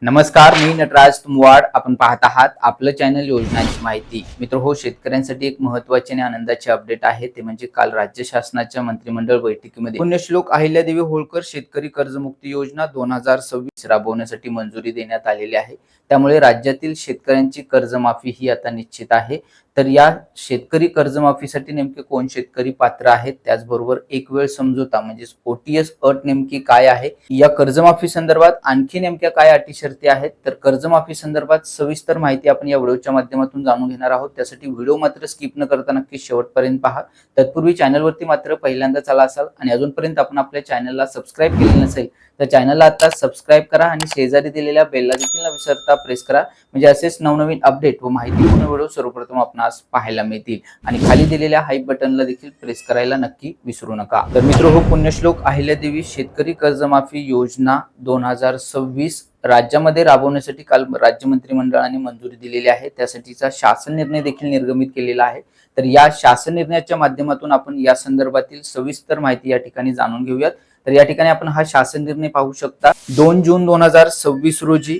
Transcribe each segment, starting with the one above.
नमस्कार, मी नटराज तुमवाड. आपण पाहत आहात आपलं चॅनल योजनांची माहिती. मित्र हो, शेतकऱ्यांसाठी एक महत्त्वाची आणि आनंदाची अपडेट आहे. ते म्हणजे काल राज्य शासनाच्या मंत्रिमंडळ बैठकीमध्ये पुण्यश्लोक अहिल्यादेवी होळकर शेतकरी कर्जमुक्ती योजना 2026 राबवण्यासाठी मंजुरी देण्यात आलेली आहे. त्यामुळे राज्यातील शेतकऱ्यांची कर्जमाफी ही आता निश्चित आहे. तर या शेतकरी कर्जमाफीसाठी नेमके कोण शेतकरी पात्र आहेत, त्याचबरोबर एक वेळ समझोता म्हणजे OTS अट नेमकी काय आहे, या कर्जमाफी संदर्भात आणखी नेमक्या काय अटी शर्ती आहेत, तर कर्जमाफी संदर्भात सविस्तर माहिती आपण या व्हिडिओच्या माध्यमातून जाणून घेणार आहोत. त्यासाठी व्हिडिओ मात्र स्किप न करता नक्की शेवटपर्यंत पहा. तत्पूर्वी चॅनलवरती मात्र पहिल्यांदाच आला असाल आणि अजूनपर्यंत आपण आपल्या चॅनलला सबस्क्राईब केले नसेल तर चॅनलला आता सबस्क्राईब करा आणि शेजारी दिलेल्या बेलला देखील न विसरता प्रेस करा, म्हणजे असेच नवनवीन अपडेट व माहितीपूर्ण व्हिडिओ सर्वप्रथम आपणास पाहायला मिळतील. आणि खाली दिलेल्या हाईप बटनला देखील प्रेस करायला नक्की विसरू नका. तर मित्र हो, पुण्यश्लोक अहिल्यादेवी शेतकरी कर्जमाफी योजना 2026 राज्यामध्ये राबवण्यासाठी काल राज्य मंत्रिमंडळाने मंजुरी दिलेली आहे. त्यासाठीचा शासन निर्णय देखील निर्गमित केलेला आहे. तर या शासन निर्णयाच्या माध्यमातून आपण या संदर्भातील सविस्तर माहिती या ठिकाणी जाणून घेऊयात. तर या ठिकाणी आपण हा शासन निर्णय पाहू शकता. 2 जून 2026 रोजी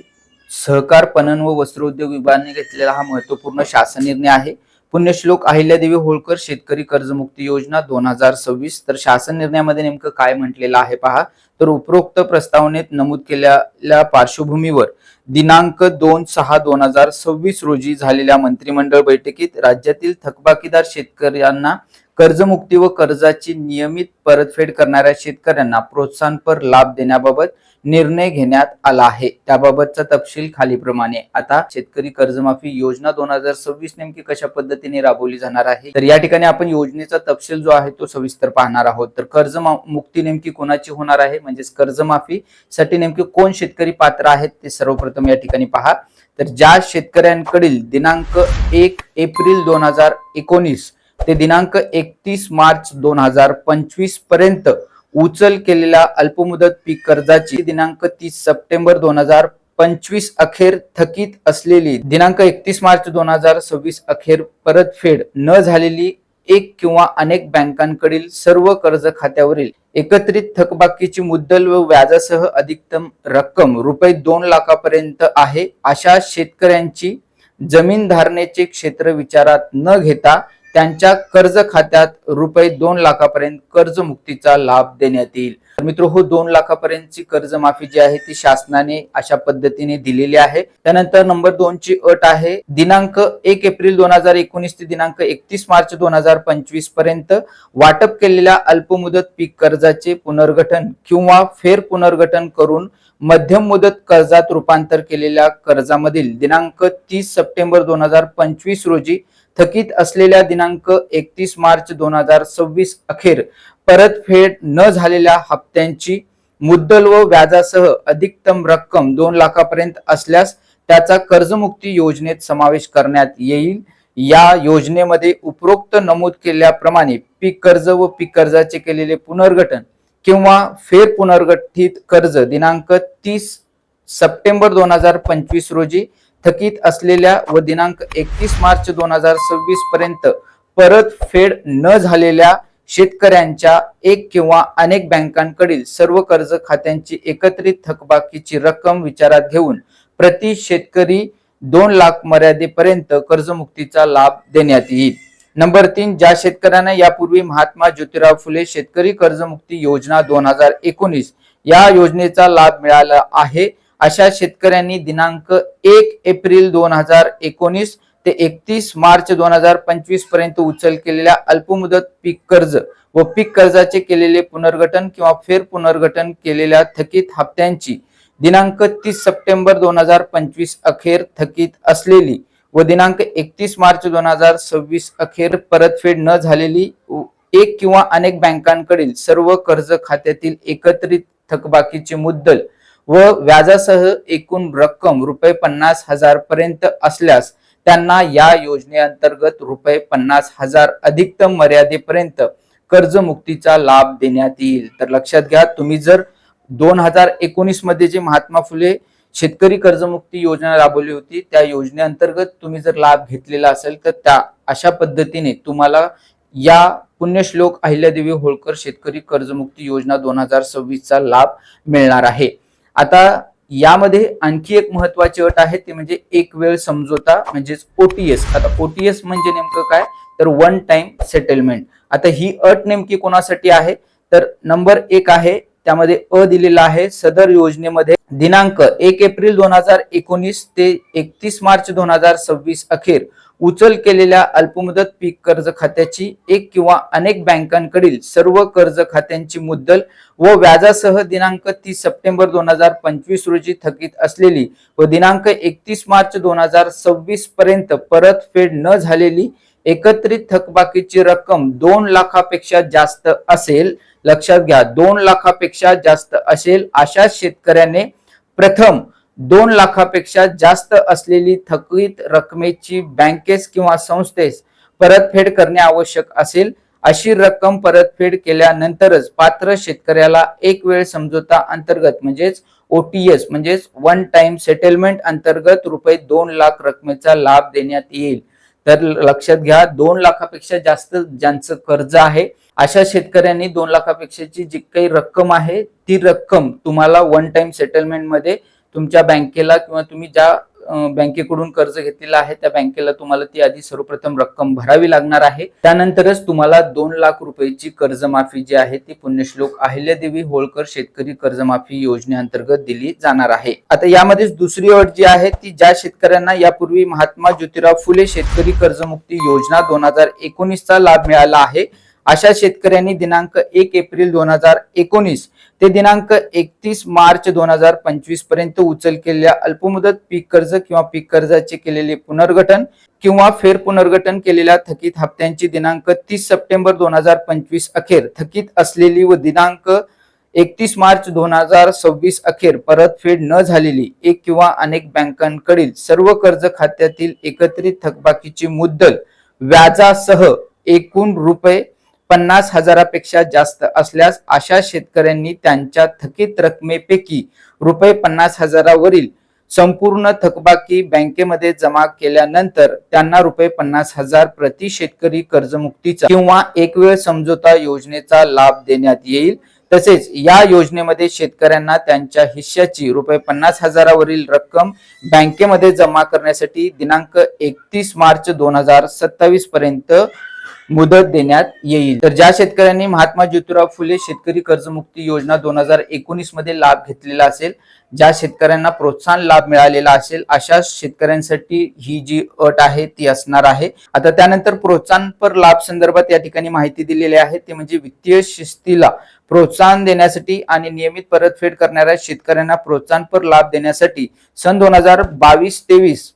सहकार पणन व वस्त्रोद्योग विभागाने घेतलेला हा महत्वपूर्ण शासन निर्णय आहे. पुण्यश्लोक अहिल्यादेवी होळकर शेतकरी कर्जमुक्ती योजना 2026. तर शासन निर्णयामध्ये नेमकं काय म्हटलेलं आहे पहा. तर उपरोक्त प्रस्तावनेत नमूद केलेल्या पार्श्वभूमीवर दिनांक 2/6/2026 रोजी झालेल्या मंत्रिमंडळ बैठकीत राज्यातील थकबाकीदार शेतकऱ्यांना कर्जमुक्ती व कर्जाची नियमित परतफेड करणाऱ्या शेतकऱ्यांना प्रोत्साहनपर लाभ देण्याबाबत निर्णय घेण्यात आला आहे. त्याबाबतचा तपशील खालीप्रमाणे. आता शेतकरी कर्जमाफी योजना 2026 नेमकी कशा पद्धतीने राबवली जाणार आहे, तर या ठिकाणी आपण योजनेचा तपशील जो आहे तो सविस्तर पाहणार आहोत. तर कर्जमुक्ती नेमकी कोणाची होणार आहे, म्हणजेच कर्जमाफीसाठी नेमके कोण शेतकरी पात्र आहेत ते सर्वप्रथम या ठिकाणी पहा. तर ज्या शेतकऱ्यांकडील दिनांक 1 एप्रिल 2019 ते दिनांक 31 मार्च 2025 पर्यंत उचल केलेल्या अल्पमुदत पीक कर्जाची दिनांक 30 सप्टेंबर 2025 अखेर थकीत असलेली दिनांक 31 मार्च 2026 अखेर परतफेड न झालेली एक किंवा अनेक बँकांकडील सर्व कर्ज खात्यावरील एकत्रित थकबाकीची मुद्दल व व्याजासह अधिकतम रक्कम रुपये 2 लाखापर्यंत आहे, अशा शेतकऱ्यांची जमीन धारणेचे क्षेत्र विचारात न घेता त्यांच्या कर्ज खात्यात रुपये 2 लाखापर्यंत कर्जमुक्तीचा लाभ देण्यात येईल. मित्र हो, 2 लाखापर्यंतची कर्जमाफी जी आहे ती शासनाने अशा पद्धतीने दिलेली आहे. त्यानंतर नंबर 2 ची अट आहे दिनांक 1 एप्रिल 2019 ते दिनांक 31 मार्च 2025 पर्यंत वाटप केलेल्या अल्पमुदत पीक कर्जाचे पुनर्गठन किंवा फेर पुनर्गठन करून मध्यम मुदत कर्जात रूपांतर केलेल्या कर्जामधील दिनांक 30 सप्टेंबर 2025 रोजी थकीत असलेल्या दिनांक 31 मार्च 2026 अखेर परतफेड न झालेल्या हप्त्यांची मुद्दल व व्याजासह अधिकतम रक्कम 2 लाखापर्यंत असल्यास त्याचा कर्जमुक्ती योजनेत समावेश करण्यात येईल. या योजनेमध्ये उपरोक्त नमूद केल्याप्रमाणे पीक कर्ज व पीक कर्जाचे केलेले पुनर्गठन किंवा फेर पुनर्गठित कर्ज दिनांक 30 सप्टेंबर 2025 रोजी थकीत असलेल्या व दिनांक 31 मार्च 2026 पर्यंत परतफेड न झालेल्या शेतकऱ्यांच्या एक किंवा अनेक बँकांकडील सर्व कर्ज खात्यांची एकत्रित थकबाकीची रक्कम विचारात घेऊन प्रति शेतकरी 2 लाख मर्यादेपर्यंत कर्जमुक्तीचा लाभ देण्यात येईल. नंबर 3, ज्या शेतकऱ्यांना यापूर्वी महात्मा ज्योतिराव फुले शेतकरी कर्जमुक्ती योजना 2019 या योजनेचा लाभ मिळाला आहे, अशा शेतकऱ्यांनी दिनांक 1 एप्रिल 2019 ते 31 मार्च 2025 पर्यंत उचल केलेल्या अल्पमुदत पीक कर्ज व पीक कर्जाचे केलेले पुनर्गठन किंवा फेर पुनर्गठन केलेल्या थकीत हप्त्यांची दिनांक 30 सप्टेंबर 2025 अखेर थकीत असलेली व दिनांक 31 मार्च 2026 अखेर परतफेड न झालेली एक किंवा अनेक बँकांकडील सर्व कर्ज खात्यातील एकत्रित थकबाकीची मुद्दल व व्याजासह एकूण रक्कम रुपये 50,000 पर्यंत असल्यास त्यांना या योजनेअंतर्गत रुपये 50,000 अधिकतम मर्यादेपर्यंत कर्जमुक्तीचा लाभ देण्यात येईल. तर लक्षात घ्या, तुम्ही जर 2019 मध्ये जे महात्मा फुले शेतकरी कर्जमुक्ती योजना राबवली होती त्या योजनेअंतर्गत तुम्ही जर लाभ घेतलेला असेल तर त्या अशा पद्धतीने तुम्हाला या पुण्यश्लोक अहिल्यादेवी होळकर शेतकरी कर्जमुक्ती योजना 2026 चा लाभ मिळणार आहे. आता यामध्ये आणखी एक महत्वाची अट आहे ते म्हणजे एक वेळ समझोता म्हणजेच ओटीएस. आता ओटीएस म्हणजे नेमकं काय, तर वन टाइम सेटलमेंट. आता ही अट नेमकी कोणासाठी आहे, तर नंबर 1 आहे त्यामध्ये अ दिलेला आहे, सदर योजनेमध्ये दिनांक 1 एप्रिल 2019 ते 31 मार्च 2026 अखेर उचल केलेल्या अल्पमुदत पीक कर्ज खात्याची एक किंवा अनेक बँकांकडील सर्व कर्ज खात्यांची मुद्दल व व्याजासह दिनांक 30 सप्टेंबर 2025 रोजी थकीत असलेली व दिनांक 31 मार्च 2026 पर्यंत परतफेड न झालेली एकत्रित थकबाकीची रक्कम 2 लाखापेक्षा जास्त असेल, लक्षात घ्या 2 लाखापेक्षा जास्त असेल, अशा शेतकऱ्याने प्रथम 2 लाखापेक्षा जास्त असलेली थकीत रकमेची बँकेस किंवा संस्थेस परतफेड करणे आवश्यक असेल. अशी रक्कम परतफेड केल्यानंतरच पात्र शेतकऱ्याला एक वेळ समझोता अंतर्गत म्हणजेच ओटीएस म्हणजेच वन टाइम सेटलमेंट अंतर्गत रुपये 2 लाख रकमेचा लाभ देण्यात येईल. तर लक्षात घ्या 2 लाखापेक्षा जास्त ज्यांचं कर्ज आहे अशा शेतकऱ्यांनी 2 लाखापेक्षाची जी काही रक्कम आहे ती रक्कम तुम्हाला वन टाइम सेटलमेंट मध्ये तुमच्या बँकेला किंवा तुम्ही ज्या बँकेकडून कर्ज घेतलेलं आहे त्या बँकेला तुम्हाला ती आधी सर्वप्रथम रक्कम भरावी लागणार आहे. त्यानंतरच तुम्हाला 2 लाख रुपयाची कर्जमाफी जी आहे ती पुण्यश्लोक अहिल्यादेवी होळकर शेतकरी कर्जमाफी योजनेअंतर्गत दिली जाणार आहे. आता यामध्ये दुसरी अट जी आहे ती ज्या शेतकऱ्यांना यापूर्वी महात्मा ज्योतिराव फुले शेतकरी कर्जमुक्ती योजना 2019 चा लाभ मिळाला आहे अशा शेतकऱ्यांनी दिनांक 1 एप्रिल 2019 ते दिनांक 31 मार्च 2025 पर्यंत उचल केलेल्या अल्पमुदत पीक कर्ज किंवा पीक कर्जाचे केलेले पुनर्गठन किंवा फेर पुनर्गठन केलेल्या थकीत हप्त्यांची दिनांक 30 सप्टेंबर 2025 अखेर थकीत असलेली व दिनांक 31 मार्च 2026 अखेर परतफेड न झालेली एक किंवा अनेक बँकांकडील सर्व कर्ज खात्यातील एकत्रित थकबाकीची मुद्दल व्याजासह एकूण रुपये 50,000पेक्षा जास्त असल्यास अशा शेतकऱ्यांनी त्यांच्या थकीत रकमेपैकी रुपये 50,000वरील संपूर्ण थकबाकी बँकेमध्ये जमा केल्यानंतर त्यांना रुपये 50,000 प्रति शेतकरी कर्जमुक्तीचा किंवा एक वेळ समझोता योजनेचा लाभ देण्यात येईल. तसेच या योजनेमध्ये शेतकऱ्यांना त्यांच्या हिश्श्याची रुपये 50,000वरील रक्कम बँकेमध्ये जमा करण्यासाठी दिनांक 31 मार्च 2027 पर्यंत मुदत देण्यात येईल. तर ज्या शेतकऱ्यांनी महात्मा ज्योतिराव फुले शेतकरी कर्जमुक्ती योजना 2019 मध्ये लाभ घेतलेला असेल, ज्या शेतकऱ्यांना प्रोत्साहन लाभ मिळालेला असेल अशा शेतकऱ्यांसाठी ही जी अट आहे ती असणार आहे. आता त्यानंतर प्रोत्साहनपर लाभ संदर्भात या ठिकाणी माहिती दिलेली आहे ते म्हणजे वित्तीय शिस्तीला प्रोत्साहन देण्यासाठी आणि नियमित परतफेड करणाऱ्या शेतकऱ्यांना प्रोत्साहनपर लाभ देण्यासाठी सन 2022-23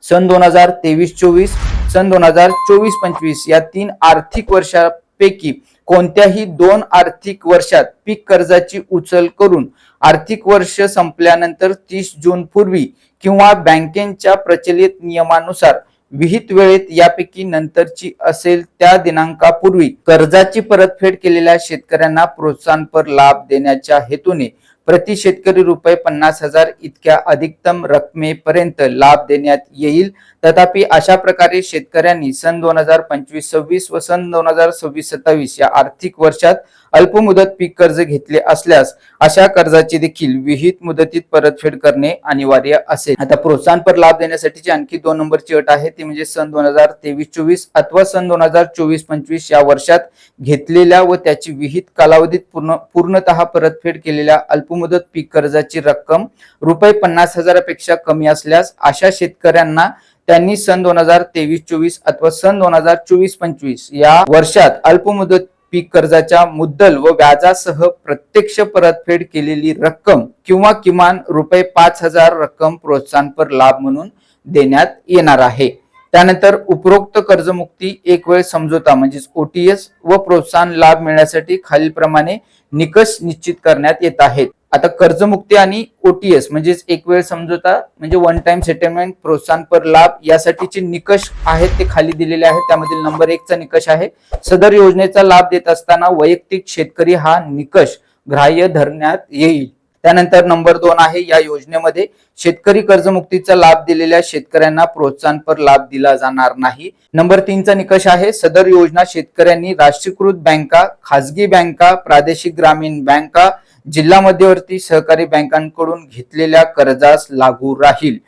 सन 2023-24 सन 2024-25 या 3 आर्थिक वर्षापैकी कोणत्याही 2 आर्थिक वर्षात पीक कर्जाची उचल करून आर्थिक वर्ष संपल्यानंतर 30 जून पूर्वी किंवा बँकेच्या प्रचलित नियमानुसार विहित वेळेत यापैकी नंतरची असेल त्या दिनांकापूर्वी कर्जाची परतफेड केलेल्या शेतकऱ्यांना प्रोत्साहनपर लाभ देण्याच्या हेतूने प्रति शेतकरी रुपये 50,000 इतक्या अधिकतम रकमेपर्यंत लाभ देण्यात येईल. तथापि अशा प्रकारे शेतकऱ्यांनी सन 2025-26 व सन 2026-27 या आर्थिक वर्षात अल्पमुदत पीक कर्ज घेतले असल्यास अशा कर्जाची देखील विहित मुदतीत परतफेड करणे अनिवार्य असेल. आता प्रोत्साहनपर लाभ देण्यासाठीची आणखी 2 नंबरची अट आहे ती म्हणजे सन 2023-24 अथवा सन 2024-25 या वर्षात घेतलेल्या व त्याची विहित कालावधीत पूर्णतः परतफेड केलेल्या अल्पमुदत पीक कर्जाची रक्कम रुपये 50,000पेक्षा कमी असल्यास अशा शेतकऱ्यांना त्यांनी सन 2023-24 अथवा सन 2024-25 या वर्षात अल्पमुदत पीक कर्जाच्या मुद्दल व व्याजासह प्रत्यक्ष परतफेड केलेली रक्कम किंवा किमान रुपये 5,000 रक्कम प्रोत्साहनपर लाभ म्हणून देण्यात येणार आहे. त्यानंतर उपरोक्त कर्जमुक्ती एक वेळ समझोता म्हणजेच ओटीएस व प्रोत्साहन लाभ मिळण्यासाठी खालीलप्रमाणे निकष निश्चित करण्यात येत आहेत. आता कर्जमुक्ती आणि ओटीएस म्हणजेच एक वेळ समझोता म्हणजे वन टाइम सेटलमेंट प्रोत्साहनपर लाभ यासाठीचे निकष आहेत ते खाली दिलेले आहेत. त्यामधील नंबर 1 चा निकष आहे सदर योजनेचा लाभ देत असताना वैयक्तिक शेतकरी हा निकष ग्राह्य धरण्यात येईल. त्यानंतर नंबर 2 आहे या योजनेमध्ये शेतकरी कर्जमुक्तीचा लाभ दिलेल्या शेतकऱ्यांना प्रोत्साहनपर लाभ दिला जाणार नाही. नंबर 3 चा निकष आहे सदर योजना शेतकऱ्यांनी राष्ट्रीयकृत बँका, खासगी बँका, प्रादेशिक ग्रामीण बँका, जिल्हा मध्यवर्ती सहकारी बँकांकडून घेतलेल्या कर्जास लागू राहील.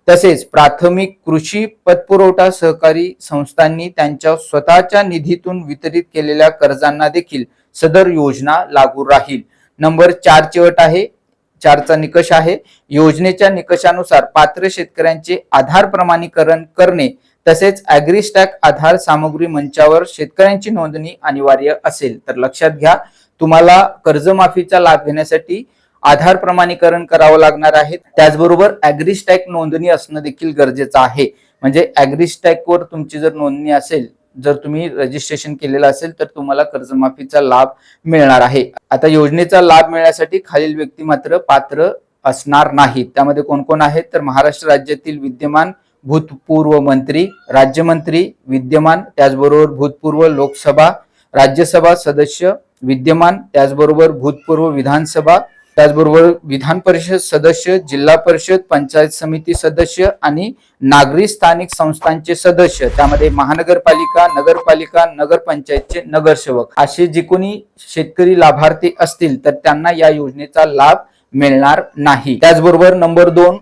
तसेच प्राथमिक कृषी पतपुरवठा सहकारी संस्थांनी त्यांच्या स्वतःच्या निधीतून वितरित केलेल्या कर्जांना देखील सदर योजना लागू राहील. नंबर 4 ची अट आहे, 4चा निकष आहे, योजनेच्या निकषानुसार पात्र शेतकऱ्यांचे आधार प्रमाणीकरण करणे तसेच ॲग्रीस्टॅक आधार सामग्री मंचावर शेतकऱ्यांची नोंदणी अनिवार्य असेल. तर लक्षात घ्या, तुम्हाला कर्जमाफीचा लाभ घेण्यासाठी आधार प्रमाणीकरण करावं लागणार आहे. त्याचबरोबर ॲग्रीस्टॅक नोंदणी असणं देखील गरजेचं आहे. म्हणजे ॲग्रीस्टॅक वर तुमची जर नोंदणी असेल, जर तुम्ही रजिस्ट्रेशन केलेलं असेल तर तुम्हाला कर्जमाफीचा लाभ मिळणार आहे. आता योजनेचा लाभ मिळण्यासाठी खालील व्यक्ती मात्र पात्र असणार नाहीत. त्यामध्ये कोण कोण आहेत तर महाराष्ट्र राज्यातील विद्यमान भूतपूर्व मंत्री, राज्यमंत्री विद्यमान, त्याचबरोबर भूतपूर्व लोकसभा राज्यसभा सदस्य विद्यमान, त्याचबरोबर भूतपूर्व विधानसभा, त्याचबरोबर विधान परिषद सदस्य, जिल्हा परिषद पंचायत समिती सदस्य आणि नागरी स्थानिक संस्थांचे सदस्य, त्यामध्ये महानगरपालिका, नगरपालिका, नगरपंचायतचे नगरसेवक असे जे कोणी शेतकरी लाभार्थी असतील तर त्यांना या योजनेचा लाभ मिळणार नाही. त्याचबरोबर नंबर 2,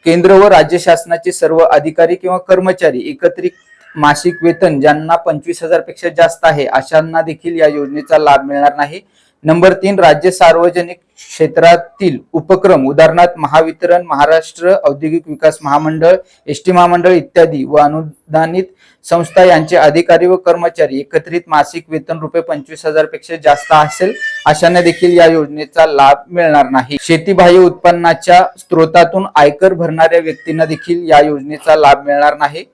केंद्र व राज्य शासनाचे सर्व अधिकारी किंवा कर्मचारी एकत्रित मासिक वेतन ज्यांना 25,000 पेक्षा जास्त आहे अशांना देखील या योजनेचा लाभ मिळणार नाही. नंबर 3, राज्य सार्वजनिक क्षेत्रातील उपक्रम उदाहरणार्थ महावितरण, महाराष्ट्र औद्योगिक विकास महामंडळ, एसटी महामंडळ इत्यादी व अनुदानित संस्था यांचे अधिकारी व कर्मचारी एकत्रित मासिक वेतन ₹25,000 पेक्षा जास्त असेल अशांना देखील या योजनेचा लाभ मिळणार नाही. शेतीबाह्य उत्पन्नाच्या स्त्रोतातून आयकर भरणाऱ्या व्यक्तींना देखील या योजनेचा लाभ मिळणार नाही.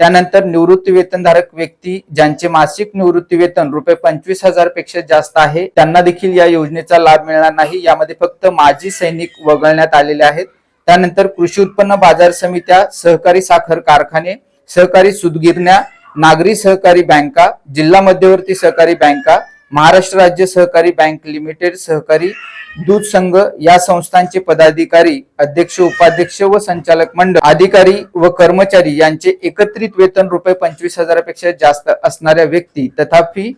त्यानंतर निवृत्ती वेतनधारक व्यक्ती ज्यांचे मासिक निवृत्ती वेतन ₹25,000 पेक्षा जास्त आहे त्यांना देखील या योजनेचा लाभ मिळणार नाही. यामध्ये फक्त माजी सैनिक वगळण्यात आलेले आहेत. त्यानंतर कृषी उत्पन्न बाजार समित्या, सहकारी साखर कारखाने, सहकारी सूतगिरण्या, नागरी सहकारी बँका, जिल्हा मध्यवर्ती सहकारी बँका, महाराष्ट्र राज्य सहकारी बँक लिमिटेड, सहकारी दूध संघ या संस्थांचे पदाधिकारी, अध्यक्ष, उपाध्यक्ष व संचालक मंडळ अधिकारी व कर्मचारी यांचे एकत्रित वेतन ₹25,000 पेक्षा जास्त असणाऱ्या व्यक्ती तथापि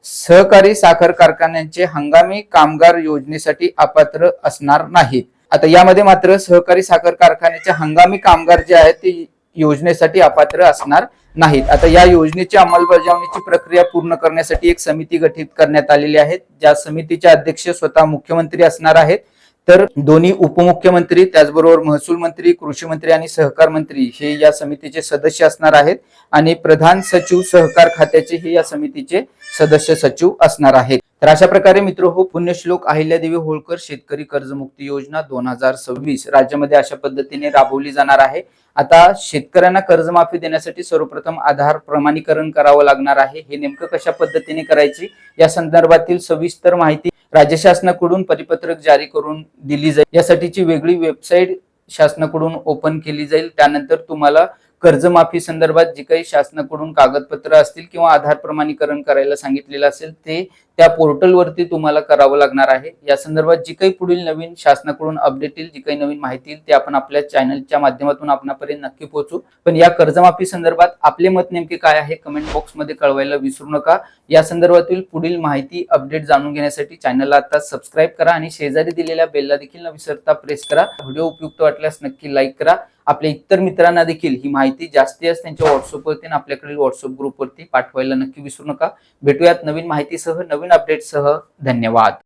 सहकारी साखर कारखान्यांचे हंगामी कामगार योजनेसाठी अपात्र असणार नाहीत. आता यामध्ये मात्र सहकारी साखर कारखान्याचे हंगामी कामगार जे आहेत ते योजनेसाठी अपात्र असणार नाहीत. आता या योजनेची अंमलबजावणीची प्रक्रिया पूर्ण करण्यासाठी एक समिती गठीत करण्यात आलेली आहे. ज्या समितीचे अध्यक्ष स्वतः मुख्यमंत्री असणार आहेत. तर दोन्ही उपमुख्यमंत्री, त्याचबरोबर महसूल मंत्री, कृषी मंत्री आणि सहकार मंत्री हे या समितीचे सदस्य असणार आहेत आणि प्रधान सचिव सहकार खात्याचे हे या समितीचे सदस्य सचिव असणार आहेत. तर अशा प्रकारे मित्रहो, पुण्यश्लोक अहिल्यादेवी होळकर शेतकरी कर्जमुक्ती योजना 2026 राज्यामध्ये अशा पद्धतीने राबवली जाणार आहे. आता शेतकऱ्यांना कर्जमाफी देण्यासाठी सर्वप्रथम आधार प्रमाणीकरण करावं लागणार आहे. हे नेमकं कशा पद्धतीने करायची या संदर्भातील सविस्तर माहिती राज्य शासनाकडून परिपत्रक जारी करून दिली जाईल. यासाठीची वेगळी वेबसाईट शासनाकडून ओपन केली जाईल. त्यानंतर तुम्हाला कर्जमाफी संदर्भात जे काही शासनाकडून कागदपत्र असतील किंवा आधार प्रमाणीकरण करायला सांगितलेलं असेल ते त्या पोर्टलवरती तुम्हाला करावं लागणार आहे. या संदर्भात जी काही पुढील नवीन शासनाकडून अपडेट येईल, जी काही नवीन माहिती येईल ते आपण आपल्या चॅनलच्या माध्यमातून आपणापर्यंत नक्की पोहोचू. पण या कर्जमाफी संदर्भात आपले मत नेमके काय आहे कमेंट बॉक्स मध्ये कळवायला विसरू नका. या संदर्भातील पुढील माहिती अपडेट जाणून घेण्यासाठी चॅनलला आता सबस्क्राईब करा आणि शेजारी दिलेल्या बेलला देखील न विसरता प्रेस करा. व्हिडिओ उपयुक्त वाटल्यास नक्की लाईक करा. आपल्या इतर मित्रांना देखील ही माहिती जास्तीत जास्त त्यांच्या व्हॉट्सअपवरती आणि आपल्याकडील व्हॉट्सअप ग्रुपवरती पाठवायला नक्की विसरू नका. भेटूयात नवीन माहितीसह, नवीन अपडेटसह. धन्यवाद.